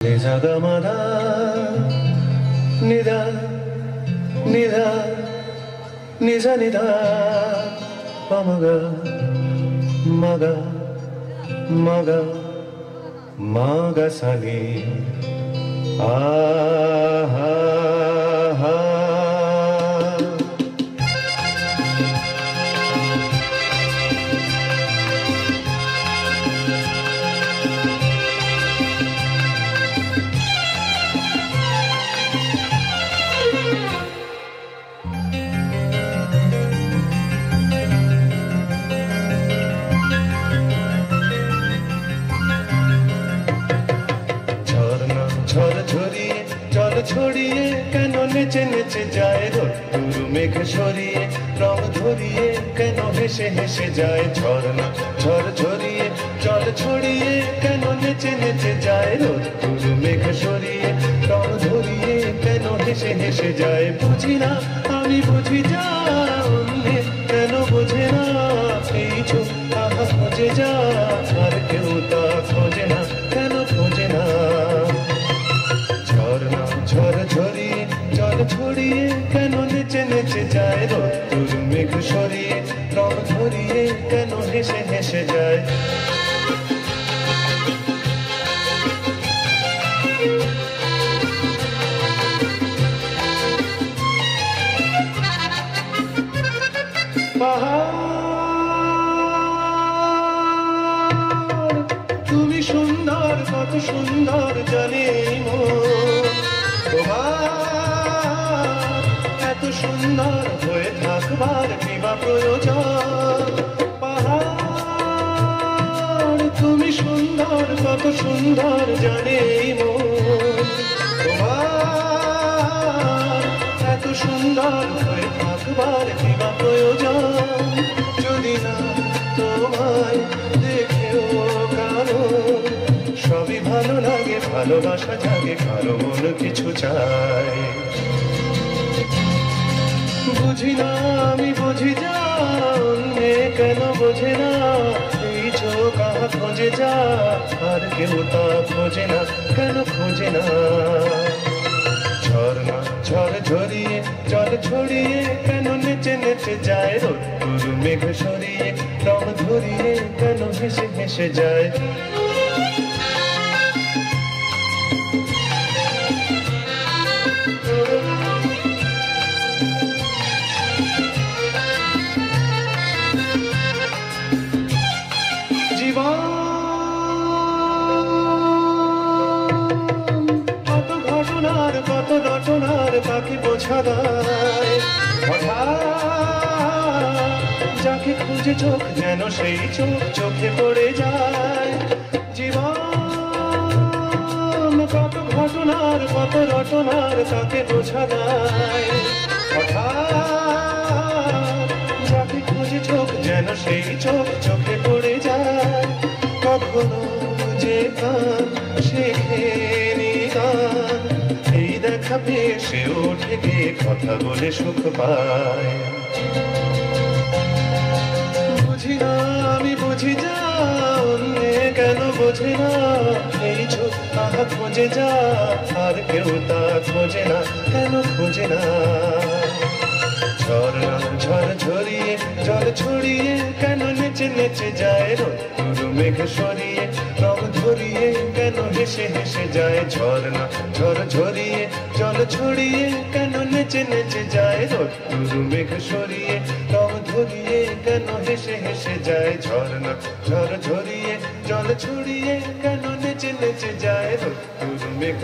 నిజగమద నిద నిద నిజ నిద పమగ మగ మగ మగ సని ఆహా জল ছড়িয়ে কেন নেচে নেচে যায় রোদ্দুর মেঘ সরিয়ে রং ধরিয়ে কেন হেসে হেসে যায় ঝরনা ঝড় ঝরিয়ে জল ছড়িয়ে কেন নেচে নেচে যায় রোদ্দুর মেঘ সরিয়ে রং ধরিয়ে কেন হেসে হেসে যায় বুঝি না আমি বুঝি যা অন্যে কেন বোঝে না এই চোখ আহা খোঁজে যা আর কেউ তা খোঁজে না কেন খোঁজে না ঝড় ঝরিয়ে জল ছড়িয়ে কেন নেচে নেচে যায় রোদ্দুর মেঘ সরিয়ে রং ধরিয়ে কেন হেসে হেসে যায় পাহাড় তুমি সুন্দর কত সুন্দর জানি এত সুন্দর হয়ে থাকবার কিবা প্রয়োজন পাহাড় তুমি সুন্দর কত সুন্দর জানে তোমার এত সুন্দর হয়ে থাকবার কিবা প্রয়োজন যদি না তোমায় দেখেও কারো সবই ভালো লাগে ভালোবাসা জাগে কারো মন কিছু চায় বুঝি না আমি বুঝি যা অন্যে কেন বোঝে না এই চোখ আহা খোঁজে যা আর কেউ তা খোঁজে না কেন খোঁজে না ঝরনা ঝড় ঝরিয়ে জল ছড়িয়ে কেন নেচে নেচে যায় রোদ্দুর মেঘ সরিয়ে রং ধরিয়ে কেন হেসে হেসে যায় কত ঘটনার কত রটনার পাখি বোঝা দেয় হঠাৎ যাকে খুঁজে চোখ যেন সেই চোখ চোখে পড়ে যায় জীবন কত ঘটনার কত রটনার তাকে বোঝা দেয় হঠাৎ যাকে খুঁজে চোখ যেন সেই চোখ চোখে পড়ে যায় কখনো যে গান শেখেনি গান এই দেখা পেয়ে সে ওঠে গিয়ে কথা বলে সুখ পায় বুঝি না আমি বুঝি যা অন্যে কেন বোঝে না এই চোখ আহা খোঁজে যা আর কেউ তা খোঁজে না কেন খোঁজে না ঝরনা ঝড় ঝরিয়ে জল ছড়িয়ে কেন নেচে নেচে যায় রোদ্দুর মেঘ সরিয়ে রং ধরিয়ে কেন হেসে হেসে যায় ঝরনা ঝড় ঝরিয়ে জল ছড়িয়ে কেন নেচে নেচে যায় রোদ্দুর মেঘ সরিয়ে রং ধরিয়ে কেন হেসে হেসে যায় ঝরনা ঝড় ঝরিয়ে জল ছড়িয়ে কেন নেচে নেচে যায় রোদ্দুর মেঘ